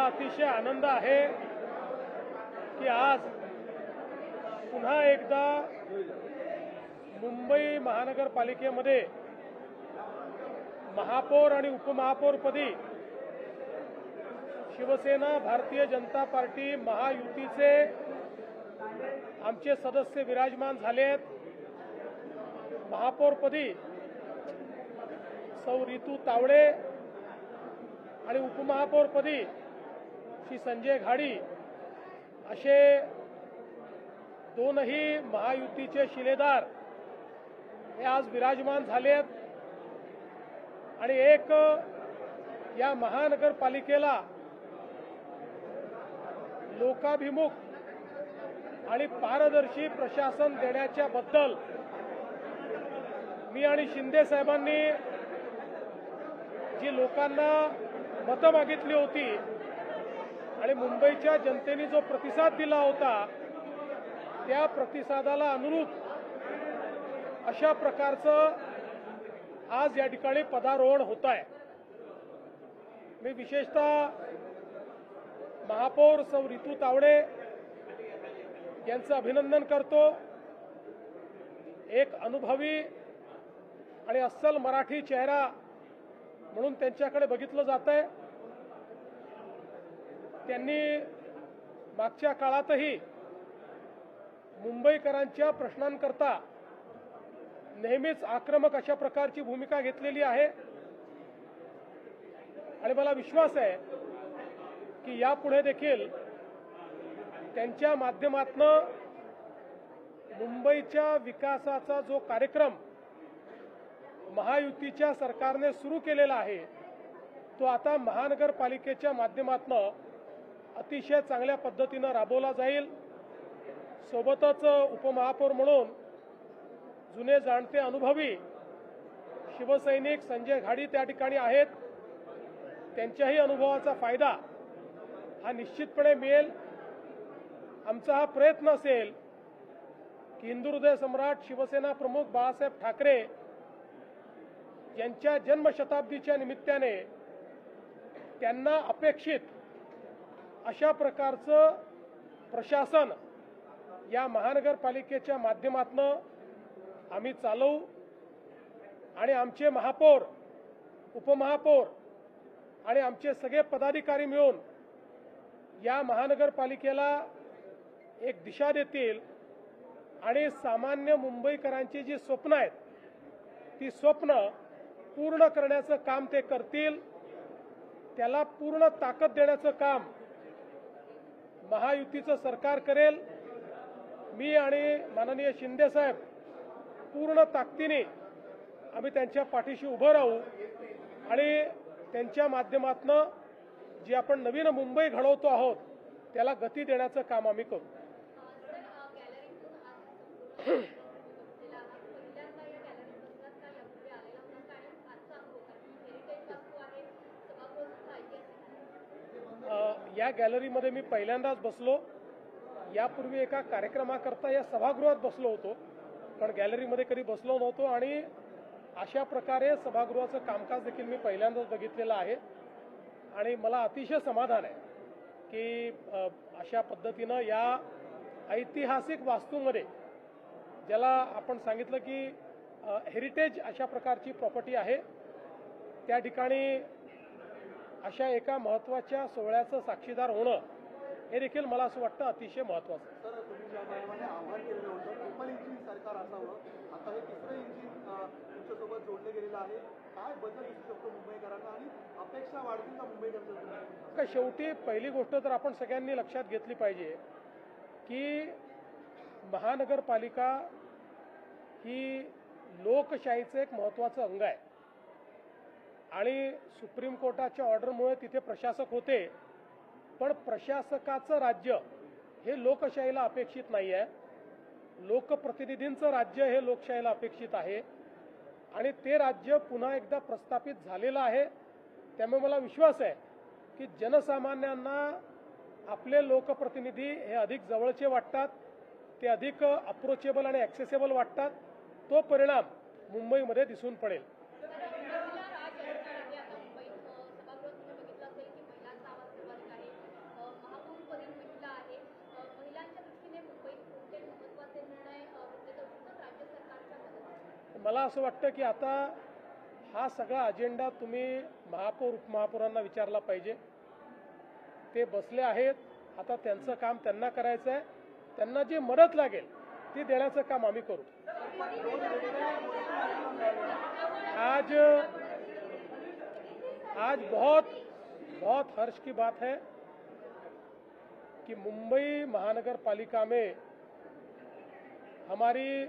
अतिशय आनंद आहे की आज पुन्हा एकदा मुंबई महानगरपालिकेमध्ये महापौर आणि उपमहापौरपदी शिवसेना भारतीय जनता पार्टी महायुतीचे आमचे सदस्य विराजमान झाले आहेत। महापौरपदी सौ रितू तावडे आणि उपमहापौरपदी श्री संजय घाडी असे दोनही महायुतीचे शिलेदार हे आज विराजमान झाले आहेत आणि एक या महानगरपालिकेला लोकाभिमुख आणि पारदर्शी प्रशासन देण्याच्या बद्दल मी आणि शिंदे साहेबांनी जी लोकांना मतं मागितली होती आणि मुंबईच्या जनतेने जो प्रतिसाद दिला होता त्या प्रतिसादाला अनुरूप अशा प्रकारचं आज या ठिकाणी पदारोहण होत आहे। मी विशेषतः महापौर सौ रितू तावडे यांचं अभिनंदन करतो। एक अनुभवी आणि अस्सल मराठी चेहरा म्हणून त्यांच्याकडे बघितलं जातंय। त्यांनी मागच्या काळातही मुंबईकरांच्या प्रश्नांकरता नेहमीच आक्रमक अशा प्रकारची भूमिका घेतलेली आहे आणि मला विश्वास आहे की यापुढे देखील त्यांच्या माध्यमातून मुंबईच्या विकासाचा जो कार्यक्रम महायुतीच्या सरकारने सुरू केलेला आहे तो आता महानगरपालिकेच्या माध्यमातून अतिशय चांगल्या पद्धतीने राबवला जाईल। सोबतच उपमहापौर म्हणून जुने जाणते अनुभवी शिवसैनिक संजय घाडी त्या ठिकाणी आहेत। त्यांच्याही अनुभवाचा फायदा हा निश्चितपणे मिळेल। आमचा हा प्रयत्न असेल की हिंदुहृदय सम्राट शिवसेना प्रमुख बाळासाहेब ठाकरे यांच्या जन्मशताब्दीच्या निमित्ताने त्यांना अपेक्षित अशा प्रकारचं प्रशासन या महानगरपालिकेच्या माध्यमातून आम्ही चालवू आणि आमचे महापौर उपमहापौर आणि आमचे सगळे पदाधिकारी मिळून या महानगरपालिकेला एक दिशा देतील आणि सामान्य मुंबईकरांची जी स्वप्न आहेत ती स्वप्न पूर्ण करण्याचं काम ते करतील। त्याला पूर्ण ताकद देण्याचं काम महायुतीचं सरकार करेल। मी आणि माननीय शिंदे साहेब पूर्ण ताकदीने आम्ही त्यांच्या पाठीशी उभं राहू आणि त्यांच्या माध्यमातून जी आपण नवीन मुंबई घडवतो आहोत त्याला गती देण्याचं काम आम्ही करू। या गॅलरीमध्ये मी पहिल्यांदाच बसलो। यापूर्वी एका कार्यक्रमाकरता या सभागृहात बसलो होतो पण गॅलरीमध्ये कधी बसलो नव्हतो आणि अशा प्रकारे सभागृहाचं कामकाज देखील मी पहिल्यांदाच बघितलेलं आहे आणि मला अतिशय समाधान आहे की अशा पद्धतीनं या ऐतिहासिक वास्तूमध्ये ज्याला आपण सांगितलं की हेरिटेज अशा प्रकारची प्रॉपर्टी आहे त्या ठिकाणी अशा एका महत्त्वाच्या सोहळ्याचं साक्षीदार होणं हे देखील मला असं वाटतं अतिशय महत्त्वाचं। सर, तुम्ही ज्या प्रमाणे आव्हान केलं होतं ट्रिपल इंजिन सरकार असावं, आता हे तिसरं इंजिन तुमच्यासोबत जोडलं गेलेलं आहे, काय बदल दिसू शकतो मुंबईकरांना आणि अपेक्षा वाढतील का मुंबईकरांच्या? शेवटी पहिली गोष्ट तर आपण सगळ्यांनी लक्षात घेतली पाहिजे की महानगरपालिका ही लोकशाहीचं एक महत्त्वाचं अंग आहे आणि सुप्रीम कोर्टाच्या ऑर्डरमुळे तिथे प्रशासक होते पण प्रशासकाचं राज्य हे लोकशाहीला अपेक्षित नाही आहे। लोकप्रतिनिधींचं राज्य हे लोकशाहीला अपेक्षित आहे आणि ते राज्य पुन्हा एकदा प्रस्थापित झालेलं आहे। त्यामुळे मला विश्वास आहे की जनसामान्यांना आपले लोकप्रतिनिधी हे अधिक जवळचे वाटतात, ते अधिक अप्रोचेबल आणि ॲक्सेसेबल वाटतात। तो परिणाम मुंबईमध्ये दिसून पडेल। मला असं वाटतं की आता हा सगळा अजेंडा तुम्ही महापौर उपमहापौरांना विचारला पाहिजे. ते बसले आहेत, आता त्यांचं काम त्यांना करायचं आहे. त्यांना जी मदत लागेल ती देण्याचं काम आम्ही करू. आज बहुत हर्ष की बात है कि मुंबई महानगर पालिका में हमारी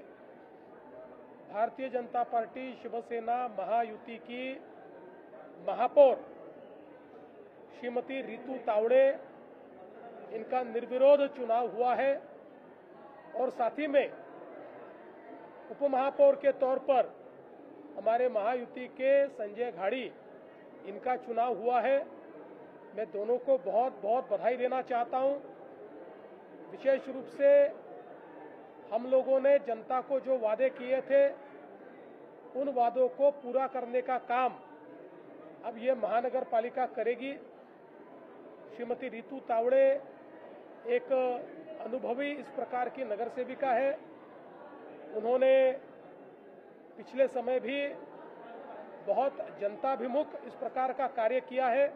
भारतीय जनता पार्टी शिवसेना महायुति की महापौर श्रीमती रितु तावड़े, इनका निर्विरोध चुनाव हुआ है और साथ ही में उपमहापौर के तौर पर हमारे महायुति के संजय घाड़ी, इनका चुनाव हुआ है. मैं दोनों को बहुत बहुत बधाई देना चाहता हूं. विशेष रूप से हम लोगों ने जनता को जो वादे किए थे उन वादों को पूरा करने का काम अब ये महानगर पालिका करेगी. श्रीमती रितु तावड़े एक अनुभवी इस प्रकार की नगर सेविका है. उन्होंने पिछले समय भी बहुत जनताभिमुख इस प्रकार का कार्य किया है.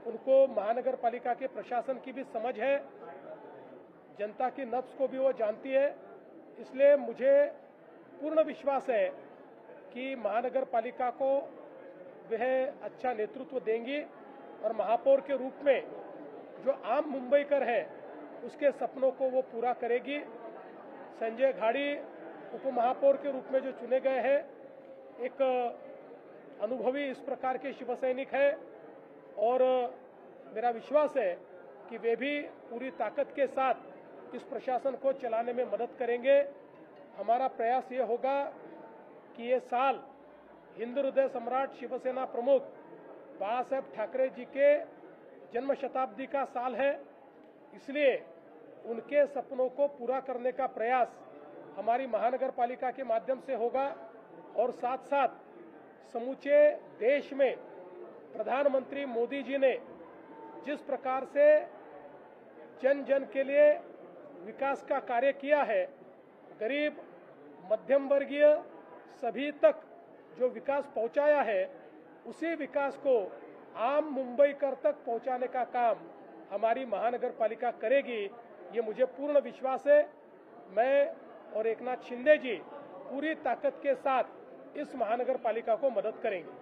उनको महानगर पालिका के प्रशासन की भी समझ है, जनता की नब्ज को भी वो जानती है. इसलिए मुझे पूर्ण विश्वास है कि महानगर पालिका को वह अच्छा नेतृत्व देंगी और महापौर के रूप में जो आम मुंबईकर है उसके सपनों को वो पूरा करेगी. संजय घाड़ी उपमहापौर के रूप में जो चुने गए हैं, एक अनुभवी इस प्रकार के शिवसैनिक है और मेरा विश्वास है कि वे भी पूरी ताकत के साथ इस प्रशासन को चलाने में मदद करेंगे. हमारा प्रयास ये होगा कि ये साल हिंदू हृदय सम्राट शिवसेना प्रमुख बाला साहेब ठाकरे जी के जन्म शताब्दी का साल है. इसलिए उनके सपनों को पूरा करने का प्रयास हमारी महानगर पालिका के माध्यम से होगा और साथ साथ समूचे देश में प्रधानमंत्री मोदी जी ने जिस प्रकार से जन जन के लिए विकास का कार्य किया है, गरीब मध्यम वर्गीय सभी तक जो विकास पहुंचाया है, उसी विकास को आम मुंबईकर तक पहुंचाने का काम हमारी महानगर पालिका करेगी. ये मुझे पूर्ण विश्वास है. मैं और एकनाथ शिंदे जी पूरी ताकत के साथ इस महानगर पालिका को मदद करेंगे.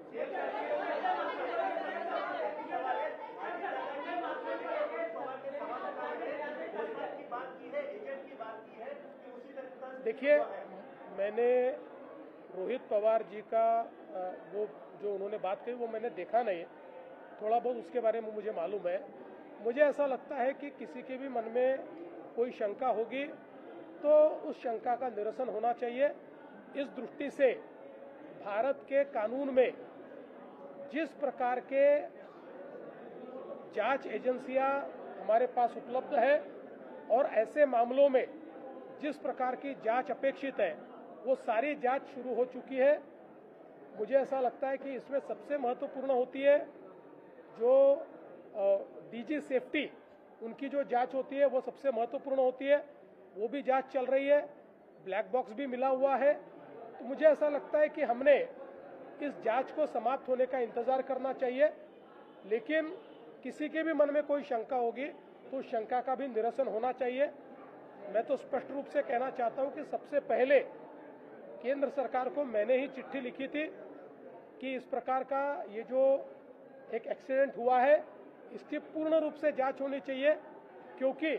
देखिए, मैंने रोहित पवार जी का वो जो उन्होंने बात कही वो मैंने देखा नहीं, थोड़ा बहुत उसके बारे में मुझे मालूम है. मुझे ऐसा लगता है कि किसी के भी मन में कोई शंका होगी तो उस शंका का निरसन होना चाहिए. इस दृष्टि से भारत के कानून में जिस प्रकार के जांच एजेंसियां हमारे पास उपलब्ध है और ऐसे मामलों में जिस प्रकार की जांच अपेक्षित है वो सारी जांच शुरू हो चुकी है. मुझे ऐसा लगता है कि इसमें सबसे महत्वपूर्ण होती है जो डीजी सेफ्टी, उनकी जो जांच होती है वो सबसे महत्वपूर्ण होती है. वो भी जांच चल रही है, ब्लैक बॉक्स भी मिला हुआ है. तो मुझे ऐसा लगता है कि हमने इस जांच को समाप्त होने का इंतजार करना चाहिए. लेकिन किसी के भी मन में कोई शंका होगी तो उस शंका का भी निरसन होना चाहिए. मैं तो स्पष्ट रूप से कहना चाहता हूं कि सबसे पहले केंद्र सरकार को मैंने ही चिट्ठी लिखी थी कि इस प्रकार का ये जो एक एक्सीडेंट हुआ है इसकी पूर्ण रूप से जांच होनी चाहिए, क्योंकि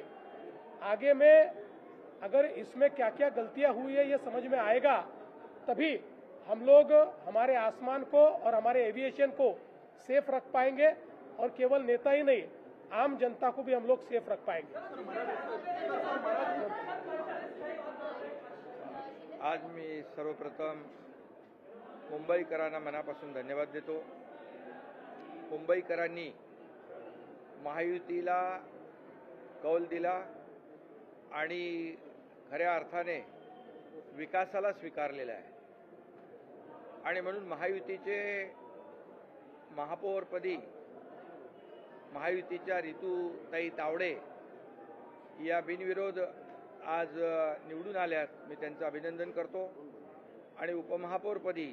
आगे में अगर इसमें क्या क्या गलतियां हुई है ये समझ में आएगा तभी हम लोग हमारे आसमान को और हमारे एविएशन को सेफ रख पाएंगे और केवल नेता ही नहीं, आम जनता को भी हम लोग सेफ रख पाएंगे. आज मी सर्वप्रथम मुंबईकरांना मनापासून धन्यवाद देतो. मुंबईकरांनी महायुतीला कौल दिला आणि खऱ्या अर्थाने विकासाला स्वीकारलेला आहे आणि म्हणून महायुतीचे महापौरपदी महायुतीच्या रितुताई तावडे या बिनविरोध आज निवडून आल्यात. मी त्यांचं अभिनंदन करतो. आणि उपमहापौरपदी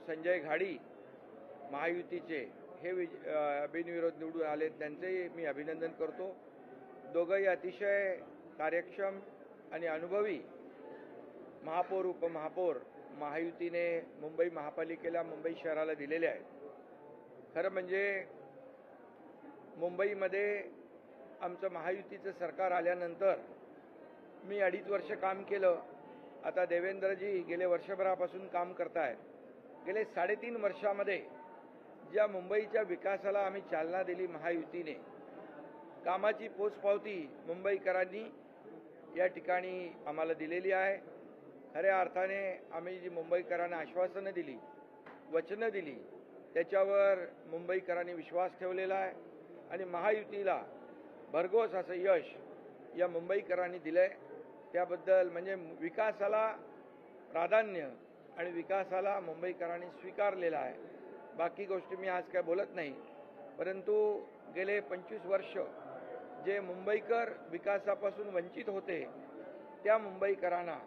संजय घाडी महायुतीचे हे बिनविरोध निवडून आले, त्यांचेही मी अभिनंदन करतो. दोघंही अतिशय कार्यक्षम आणि अनुभवी महापौर उपमहापौर महायुतीने मुंबई महापालिकेला, मुंबई शहराला दिलेले आहेत. खरं म्हणजे मुंबईमध्ये आमचं महायुतीचं सरकार आल्यानंतर मी 2.5 वर्ष काम केलं. आता देवेंद्रजी गेले वर्षभरापासून काम करतायत. गेले 3.5 वर्षामध्ये ज्या मुंबईच्या विकासाला आम्ही चालना दिली महायुतीने, कामाची पोचपावती मुंबईकरांनी या ठिकाणी आम्हाला दिलेली आहे. खऱ्या अर्थाने आम्ही जी मुंबईकरांना आश्वासनं दिली, वचनं दिली, त्याच्यावर मुंबईकरांनी विश्वास ठेवलेला आहे आणि महायुतीला भरघोस असं यश या मुंबईकरांनी दिलं आहे. त्याबद्दल म्हणजे विकासाला प्राधान्य आणि विकासाला मुंबईकरांनी स्वीकारलेला आहे. बाकी गोष्टी मी आज काय बोलत नाही, परंतु गेले 25 वर्ष जे मुंबईकर विकासापासून वंचित होते, त्या मुंबईकरांना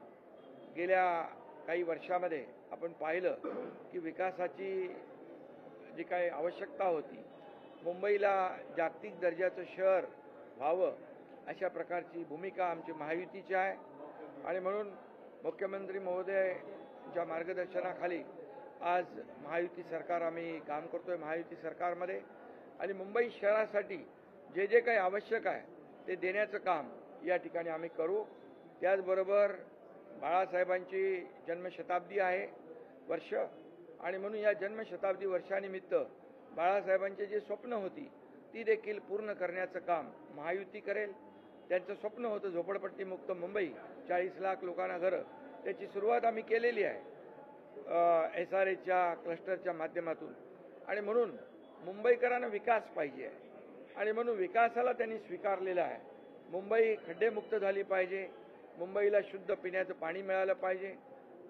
गेल्या काही वर्षामध्ये आपण पाहिलं की विकासाची जी काही आवश्यकता होती, मुंबईला जागतिक दर्जाचं शहर व्हावं अशा प्रकारची भूमिका आमची महायुतीची आहे. आणि म्हणून मुख्यमंत्री महोदयांच्या मार्गदर्शनाखाली आज महायुती सरकार आम्ही काम करतोय महायुती सरकारमध्ये. आणि मुंबई शहरासाठी जे जे काही आवश्यक आहे ते देण्याचं काम या ठिकाणी आम्ही करू. त्याचबरोबर बाळासाहेबांची जन्मशताब्दी आहे वर्ष, आणि म्हणून या जन्मशताब्दी वर्षानिमित्त बाळासाहेबांचे जे स्वप्न होती ती देखील पूर्ण करण्याचं काम महायुती करेल. त्यांचं स्वप्न होतं झोपडपट्टीमुक्त मुंबई, 40 लाख लोकांना घरं. त्याची सुरुवात आम्ही केलेली आहे SRAच्या क्लस्टरच्या माध्यमातून. आणि म्हणून मुंबईकरांना विकास पाहिजे आहे आणि म्हणून विकासाला त्यांनी स्वीकारलेला आहे. मुंबई खड्डेमुक्त झाली पाहिजे, मुंबईला शुद्ध पिण्याचं पाणी मिळालं पाहिजे,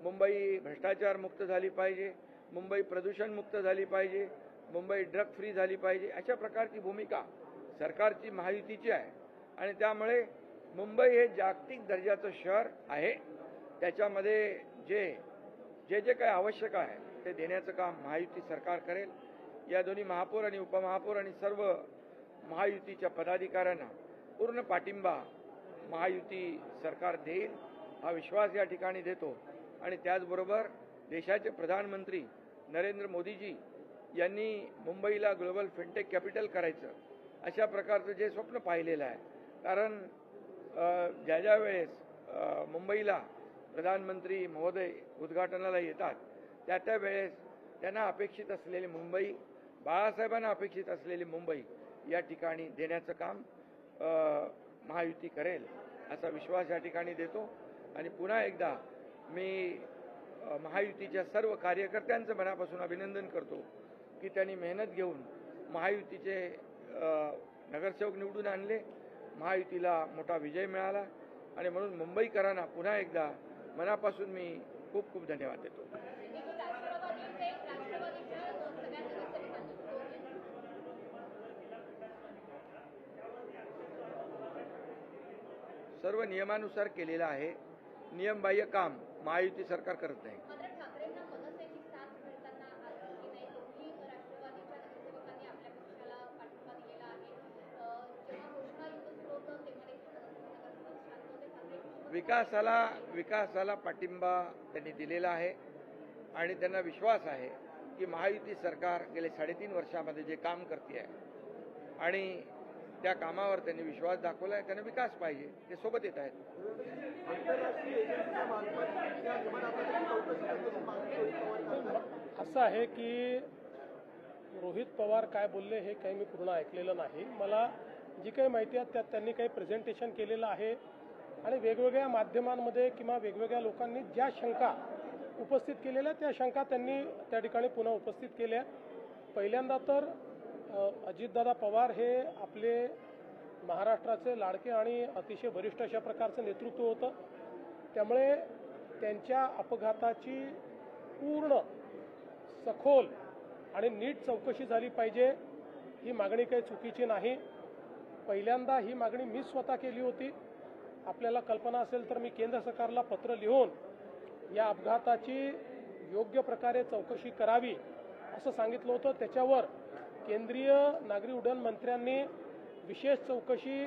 मुंबई भ्रष्टाचारमुक्त झाली पाहिजे, मुंबई प्रदूषणमुक्त झाली पाहिजे, मुंबई ड्रग फ्री झाली पाहिजे. अशा प्रकारची भूमिका सरकारची महायुतीची आहे. आणि त्यामुळे मुंबई हे जागतिक दर्जाचं शहर आहे. त्याच्यामध्ये जे जे काही आवश्यक आहे ते देण्याचं काम महायुती सरकार करेल. या दोन्ही महापौर आणि उपमहापौर आणि सर्व महायुतीच्या पदाधिकाऱ्यांना पूर्ण पाठिंबा महायुती सरकार देईल हा विश्वास या ठिकाणी देतो. आणि त्याचबरोबर देशाचे प्रधानमंत्री नरेंद्र मोदीजी यांनी मुंबईला ग्लोबल फिनटेक कॅपिटल करायचं अशा प्रकारचं जे स्वप्न पाहिलेलं आहे. कारण ज्या वेळेस मुंबईला प्रधानमंत्री महोदय उद्घाटनाला येतात त्या वेळेस त्यांना अपेक्षित असलेली मुंबई, बाळासाहेबांना अपेक्षित असलेली मुंबई या ठिकाणी देण्याचं काम महायुती करेल असा विश्वास या ठिकाणी देतो. आणि पुन्हा एकदा मी महायुतीच्या सर्व कार्यकर्त्यांचं मनापासून अभिनंदन करतो की त्यांनी मेहनत घेऊन महायुतीचे नगरसेवक निवडून आणले, महायुतीला मोठा विजय मिळाला. आणि म्हणून मुंबईकरांना पुन्हा एकदा मनापासून मी खूप खूप धन्यवाद देतो. सर्व नियमानुसार केलेलं आहे. नियमबाह्य काम महायुती सरकार करत नाही. विकासाला पाठिंबा त्यांनी दिलेला आहे आणि त्यांना विश्वास आहे की महायुती सरकार गेले 3.5 वर्षामध्ये जे काम करते आहे आणि त्या कामावर त्यांनी विश्वास दाखवला आहे. त्यांना विकास पाहिजे, ते सोबत येत आहेत. असं आहे की रोहित पवार काय बोलले हे काही मी पूर्ण ऐकलेलं नाही. मला जी काही माहिती आहे त्यात त्यांनी काही प्रेझेंटेशन केलेलं आहे आणि वेगवेगळ्या माध्यमांमध्ये किंवा वेगवेगळ्या लोकांनी ज्या शंका उपस्थित केलेल्या त्या शंका त्यांनी त्या ठिकाणी पुन्हा उपस्थित केल्या. पहिल्यांदा तर अजितदादा पवार हे आपले महाराष्ट्राचे लाडके आणि अतिशय वरिष्ठ अशा प्रकारचं नेतृत्व होतं. त्यामुळे त्यांच्या अपघाताची पूर्ण सखोल आणि नीट चौकशी झाली पाहिजे. ही मागणी काही चुकीची नाही. पहिल्यांदा ही मागणी मी स्वतः केली होती. आपल्याला कल्पना असेल तर मी केंद्र सरकारला पत्र लिहून या अपघाताची योग्य प्रकारे चौकशी करावी असं सांगितलं होतं. त्याच्यावर केंद्रीय नागरी उड्डाण मंत्र्यांनी विशेष चौकशी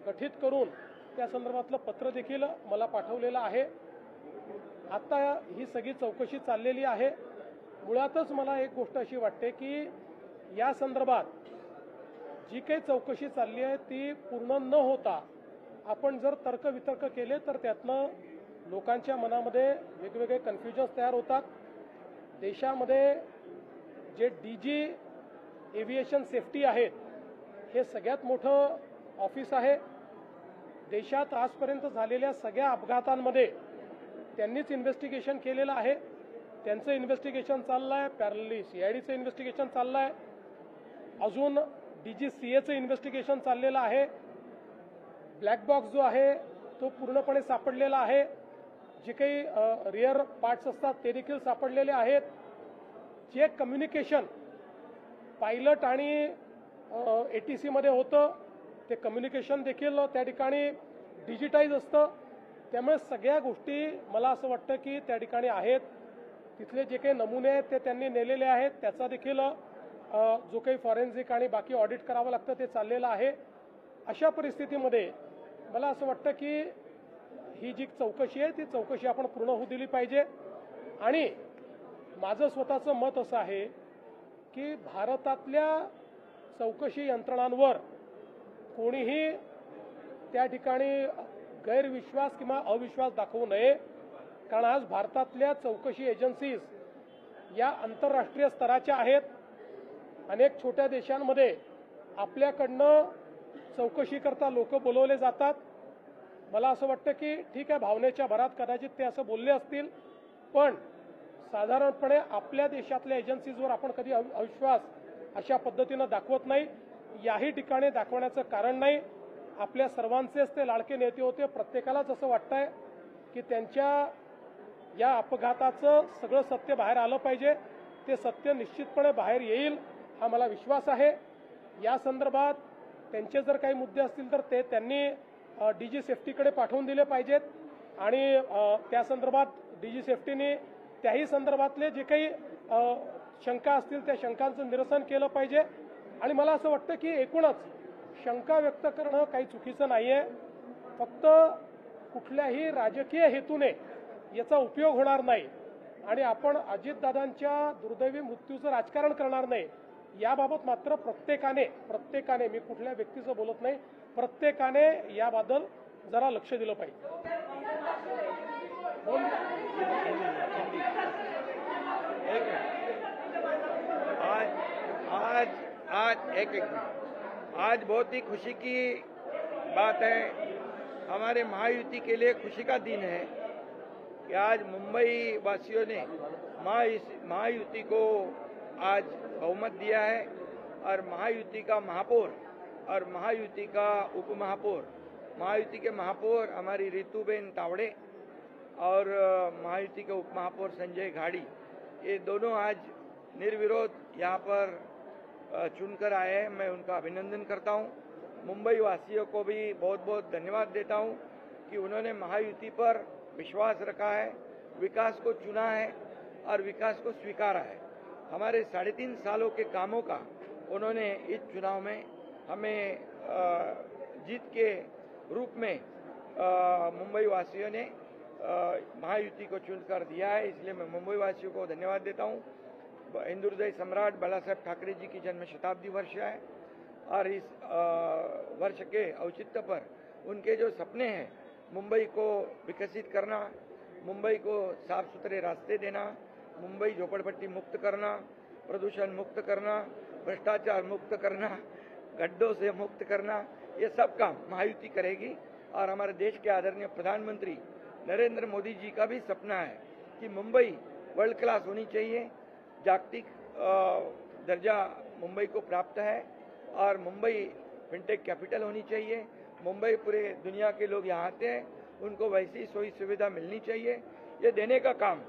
गठीत करून त्या संदर्भातलं पत्र देखील मला पाठवलेलं आहे. आता ही सगळी चौकशी चाललेली आहे. मुळातच मला एक गोष्ट अशी वाटते की या संदर्भात जी काही चौकशी चालली आहे ती पूर्ण न होता आपण जर तर्कवितर्क केले तर त्यातनं लोकांच्या मनामध्ये वेगवेगळे कन्फ्युजन्स तयार होतात. देशामध्ये जे DG एव्हिएशन सेफ्टी आहेत हे सगळ्यात मोठं ऑफिस आहे. देशात आजपर्यंत झालेल्या सगळ्या अपघातांमध्ये त्यांनीच इन्व्हेस्टिगेशन केलेलं आहे. त्यांचं इन्व्हेस्टिगेशन चाललं आहे. पॅरलली CIDचं इन्व्हेस्टिगेशन चाललं आहे. अजून DGCAचं इन्व्हेस्टिगेशन चाललेलं आहे. ब्लॅक बॉक्स जो आहे तो पूर्णपणे सापडलेला आहे. जे काही रिअर पार्ट्स असतात ते देखील सापडलेले आहेत. जे कम्युनिकेशन पायलट आणि ATC मध्ये होतं ते कम्युनिकेशन देखील त्या ठिकाणी डिजिटाईज असतं. त्यामुळे सगळ्या गोष्टी मला असं वाटतं की त्या ठिकाणी आहेत. तिथले जे काही नमुने आहेत ते त्यांनी नेलेले आहेत. त्याचा देखील जो काही फॉरेन्सिक आणि बाकी ऑडिट करावं लागतं ते चाललेलं आहे. अशा परिस्थितीमध्ये मला असं वाटतं की ही जी चौकशी आहे ती चौकशी आपण पूर्ण होऊ दिली पाहिजे. आणि माझं स्वतःचं मत असं आहे की भारतातल्या चौकशी यंत्रणांवर कोणीही त्या ठिकाणी गैरविश्वास किंवा अविश्वास दाखवू नये. कारण आज भारतातल्या चौकशी एजन्सीज या आंतरराष्ट्रीय स्तराच्या आहेत. अनेक छोट्या देशांमध्ये आपल्याकडनं चौकशी करता लोक बोलवले जातात. मला असं वाटतं की ठीक आहे, भावनेच्या भरात कदाचित ते असं बोलले असतील, पण साधारणपणे आपल्या देशातल्या एजन्सीजवर आपण कधी अविश्वास अशा पद्धतीनं दाखवत नाही. याही ठिकाणी दाखवण्याचं कारण नाही. आपल्या सर्वांचेच ते लाडके नेते होते. प्रत्येकालाच असं वाटतंय की त्यांच्या या अपघाताचं सगळं सत्य बाहेर आलं पाहिजे. ते सत्य निश्चितपणे बाहेर येईल हा मला विश्वास आहे. या संदर्भात त्यांचे जर काही मुद्दे असतील तर ते त्यांनी DG सेफ्टीकडे पाठवून दिले पाहिजेत आणि त्या संदर्भात DG सेफ्टीने त्याही संदर्भातले जे काही शंका असतील त्या शंकांचं निरसन केलं पाहिजे. आणि मला असं वाटतं की एकूणच शंका व्यक्त करणं काही चुकीचं नाही आहे. फक्त कुठल्याही राजकीय हेतूने याचा उपयोग होणार नाही आणि आपण अजितदादांच्या दुर्दैवी मृत्यूचं राजकारण करणार नाही. याबाबत मात्र प्रत्येकाने मी कुठल्या व्यक्तीचं बोलत नाही, प्रत्येकाने याबद्दल जरा लक्ष दिलं पाहिजे. आज बहुत ही खुशी की बात है. हमारे महायुति के लिए खुशी का दिन है कि आज मुंबई वासियों ने महायुति को आज बहुमत दिया है और महायुति का महापौर और महायुति का उपमहापौर, महायुति के महापौर हमारी रितुबेन तावड़े और महायुति के उपमहापौर संजय घाड़ी, ये दोनों आज निर्विरोध यहाँ पर चुनकर आए हैं. मैं उनका अभिनंदन करता हूँ. मुंबई वासियों को भी बहुत बहुत धन्यवाद देता हूँ कि उन्होंने महायुति पर विश्वास रखा है, विकास को चुना है और विकास को स्वीकारा है. हमारे 3.5 सालों के कामों का उन्होंने इस चुनाव में हमें जीत के रूप में मुंबई वासियों ने महायुति को चुनकर दिया है. इसलिए मैं मुंबई वासियों को धन्यवाद देता हूँ. हिंदू हृदय सम्राट बाला साहेब ठाकरे जी की जन्म शताब्दी वर्ष है और इस वर्ष के औचित्य पर उनके जो सपने हैं, मुंबई को विकसित करना, मुंबई को साफ सुथरे रास्ते देना, मुंबई झोपड़पट्टी मुक्त करना, प्रदूषण मुक्त करना, भ्रष्टाचार मुक्त करना, गड्ढों से मुक्त करना, ये सब काम महायुति करेगी. और हमारे देश के आदरणीय प्रधानमंत्री नरेंद्र मोदी जी का भी सपना है कि मुंबई वर्ल्ड क्लास होनी चाहिए. जागतिक दर्जा मुंबई को प्राप्त है और मुंबई फिनटेक कैपिटल होनी चाहिए. मुंबई पूरे दुनिया के लोग यहाँ आते हैं, उनको वैसी सोई सुविधा मिलनी चाहिए. ये देने का काम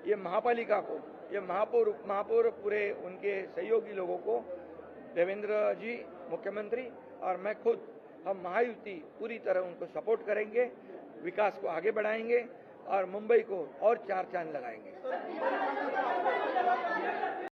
ये महापालिका को, ये महापौर उपमहापौर पूरे उनके सहयोगी लोगों को, देवेंद्र जी मुख्यमंत्री और मैं खुद, हम महायुति पूरी तरह उनको सपोर्ट करेंगे, विकास को आगे बढ़ाएंगे और मुंबई को और 4 चांद लगाएंगे।